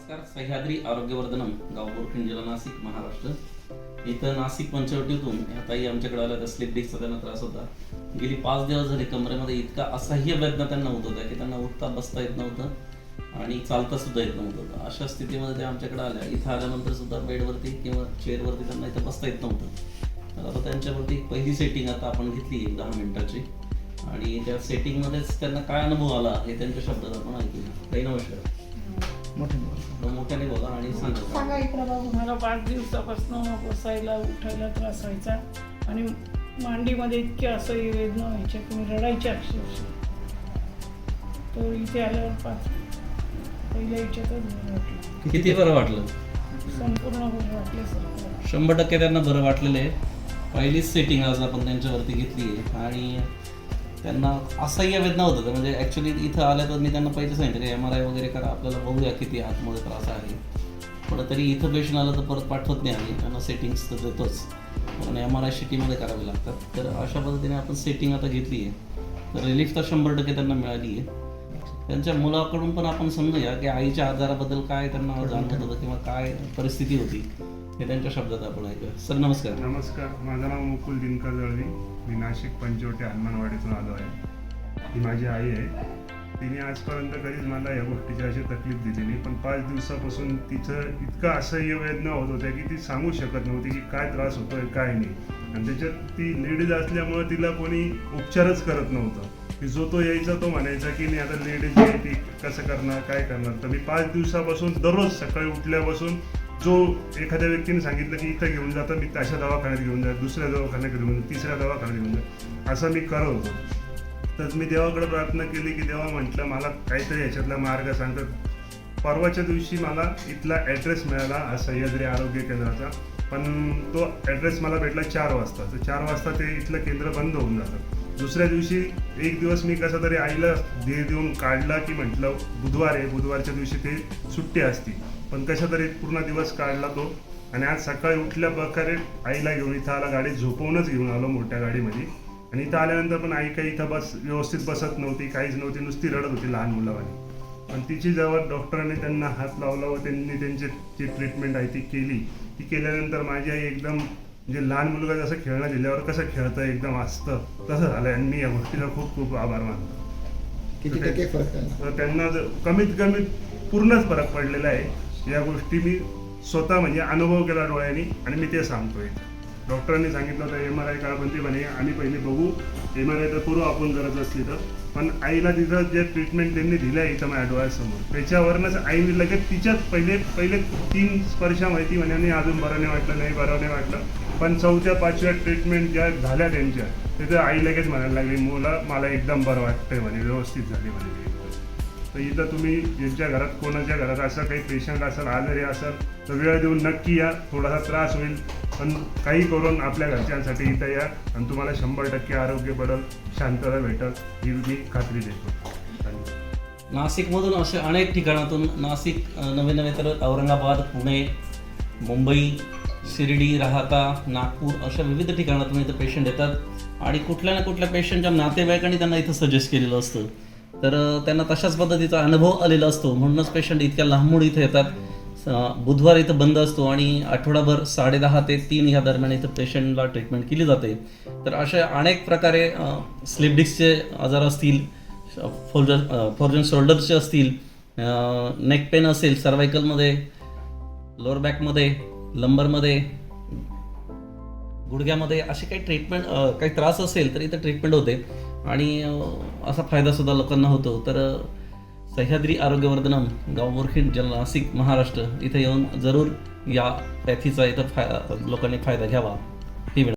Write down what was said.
नमस्कार. सह्याद्री आरोग्यवर्धनम, गाव बोरखिंड, जिल्हा नाशिक, महाराष्ट्र. इथं नाशिक पंचवटीतून ह्या ताई आमच्याकडे आल्या. तर स्लिप डिस्कचा त्यांना त्रास होता. गेली 5 दिवस झाले कमरेमध्ये इतका असह्य वेदना त्यांना होत होत्या की त्यांना उठता बसता येत नव्हतं आणि चालता सुद्धा येत नव्हतं. अशा स्थितीमध्ये त्या आमच्याकडे आल्या. इथं आल्यानंतर सुद्धा बेडवरती किंवा चेअरवरती त्यांना इथं बसता येत नव्हतं. तर आता त्यांच्यावरती पहिली सेटिंग आता आपण घेतली 10 मिनिटाची आणि त्या सेटिंगमध्येच त्यांना काय अनुभव आला हे त्यांच्या शब्दात आपण ऐकूया. ताई नमस्कार. मोठ्याने बोला आणि सांगा. मला 5 दिवसापासून बसायला उठायला त्रास व्हायचा आणि मांडीमध्ये इतकी असह्य वेदना व्हायच्या की मी रडायची अक्षरशः. तर इथे आल्यावर पहिल्या याच्यातच बरं वाटलं. किती बरं वाटलं? संपूर्ण बरं वाटलं सर. 100% त्यांना बरं वाटलेलं आहे. पहिलीच सेटिंग आज आपण त्यांच्यावरती घेतली आहे आणि त्यांना असह्य वेदना होत होतं. म्हणजे ॲक्च्युली इथं आल्या तर मी त्यांना पहिले सांगितलं MRI वगैरे करा, आपल्याला बघूया किती आतमध्ये त्रास आहे. पण तरी इथं पेशंट आलं तर परत पाठवत नाही आम्ही, त्यांना सेटिंग्स तर देतोच, पण MRI शिटीमध्ये करावे लागतात. तर अशा पद्धतीने आपण सेटिंग आता घेतली आहे. तर रिलीफ तर 100% त्यांना मिळाली आहे. त्यांच्या मुलाकडून पण आपण समजूया की आईच्या आजाराबद्दल काय त्यांना जाणवत होतं किंवा काय परिस्थिती होती हे त्यांच्या शब्दात आपण ऐकूया. सर नमस्कार. नमस्कार, माझं नाव मुकुल दिनकर दळवी. मी नाशिक पंचवटी हनुमानवाडीतून आलो आहे. ही माझी आई आहे. तिने आजपर्यंत कधीच मला या गोष्टीची अशी तकलीफ दिली नाही, पण 5 दिवसापासून तिचं इतकं असह्य वेदना होत होत्या की ती सांगू शकत नव्हती की काय त्रास होतोय काय नाही. आणि त्याच्यात ती लेडीज असल्यामुळे तिला कोणी उपचारच करत नव्हतं. की जो तो यायचा तो म्हणायचा की नाही आता लेडीज आहे ती कसं करणार काय करणार. तर मी 5 दिवसापासून दररोज सकाळी उठल्यापासून जो एखाद्या व्यक्तीने सांगितलं की इथं घेऊन जातं, मी अशा दवाखान्यात घेऊन जा, दुसऱ्या दवाखान्यात घेऊन जा, तिसऱ्या दवाखान्यात घेऊन जा, असं मी करत होतो. तर मी देवाकडे प्रार्थना केली की देवा म्हटलं मला काहीतरी याच्यातला मार्ग सांगतात. परवाच्या दिवशी मला इथला ॲड्रेस मिळाला हा सह्याद्री आरोग्य केंद्राचा. पण तो ॲड्रेस मला भेटला 4 वाजता. तर 4 वाजता ते इथलं केंद्र बंद होऊन जातं. दुसऱ्या दिवशी एक दिवस मी कसा तरी आईला धीर देऊन काढला की म्हटलं बुधवार आहे, बुधवारच्या दिवशी ते सुट्टी असती, पण कशा तरी पूर्ण दिवस काढला तो. आणि आज सकाळी उठल्या प्रकारे आईला घेऊन इथं आला, गाडीत झोपवूनच घेऊन आलो मोठ्या गाडीमध्ये. आणि इथं आल्यानंतर पण आई काही इथं व्यवस्थित बसत नव्हती, काहीच नव्हती, नुसती रडत होती लहान मुलावानी. पण तिची जेव्हा डॉक्टरांनी त्यांना हात लावला व त्यांनी त्यांची जी ट्रीटमेंट आहे ती केली. ती केल्यानंतर माझी आई एकदम म्हणजे लहान मुलगा जसं खेळणं दिल्यावर कसं खेळतं एकदम असतं तसं झालं. आणि मी या गोष्टीला खूप खूप आभार मानतो. किती टक्के फरक तर त्यांना कमीत कमी पूर्णच फरक पडलेला आहे. या गोष्टी मी स्वतः म्हणजे अनुभव केला डोळ्यांनी आणि मी ते सांगतोय. डॉक्टरांनी सांगितलं होतं MRI काढ, पण ते म्हणे आम्ही पहिले बघू, MRI तर करू आपण गरज असली तर. पण आईला तिथं जे ट्रीटमेंट त्यांनी दिलं आहे इथं माझ्या डोळ्यासमोर, त्याच्यावरनंच आईने लगेच तिच्याच पहिले 3 स्पर्शा माहिती म्हणे आणि अजून बरं नाही वाटलं, नाही बरं नाही वाटलं. पण 4थ्या 5व्या ट्रीटमेंट ज्या झाल्या त्यांच्या तिथं आई लगेच म्हणायला लागली मला एकदम बरं वाटतंय म्हणे, व्यवस्थित झाली म्हणे. तर इथं तुम्ही ज्यांच्या घरात कोणाच्या घरात असं काही पेशंट असेल, आजारी असेल तर वेळ देऊन नक्की या. थोडासा त्रास होईल पण काही करून आपल्या घरच्यांसाठी इथं या आणि तुम्हाला 100% आरोग्य पडेल, शांतता भेटेल ही मी खात्री देतो. नाशिकमधून असे अनेक ठिकाणातून नाशिक नवे तर औरंगाबाद, पुणे, मुंबई, शिर्डी, राहाता, नागपूर अशा विविध ठिकाणातून इथं पेशंट येतात आणि कुठल्या ना कुठल्या पेशंटच्या नातेवाईकांनी त्यांना इथं सजेस्ट केलेलं असतं. तर त्यांना तशाच पद्धतीचा अनुभव आलेला असतो. म्हणूनच पेशंट इतक्या लांबून इथं येतात. बुधवार इथं बंद असतो आणि आठवडाभर 10:30 ते 3 या दरम्यान इथं पेशंटला ट्रीटमेंट केली जाते. तर अशा अनेक प्रकारे स्लिप डिस्कचे आजार असतील, फ्रोजन शोल्डरचे असतील, नेक पेन असेल, सर्वायकलमध्ये, लोअर बॅकमध्ये, लंबरमध्ये, गुडघ्यामध्ये असे काही ट्रीटमेंट काही त्रास असेल तर इथं ट्रीटमेंट होते आणि असा फायदासुद्धा लोकांना होतो. तर सह्याद्री आरोग्यवर्धनम, गाव बोरखिंड, जिल्हा नाशिक, महाराष्ट्र इथं येऊन जरूर या पॅथीचा इथं लोकांनी फायदा घ्यावा.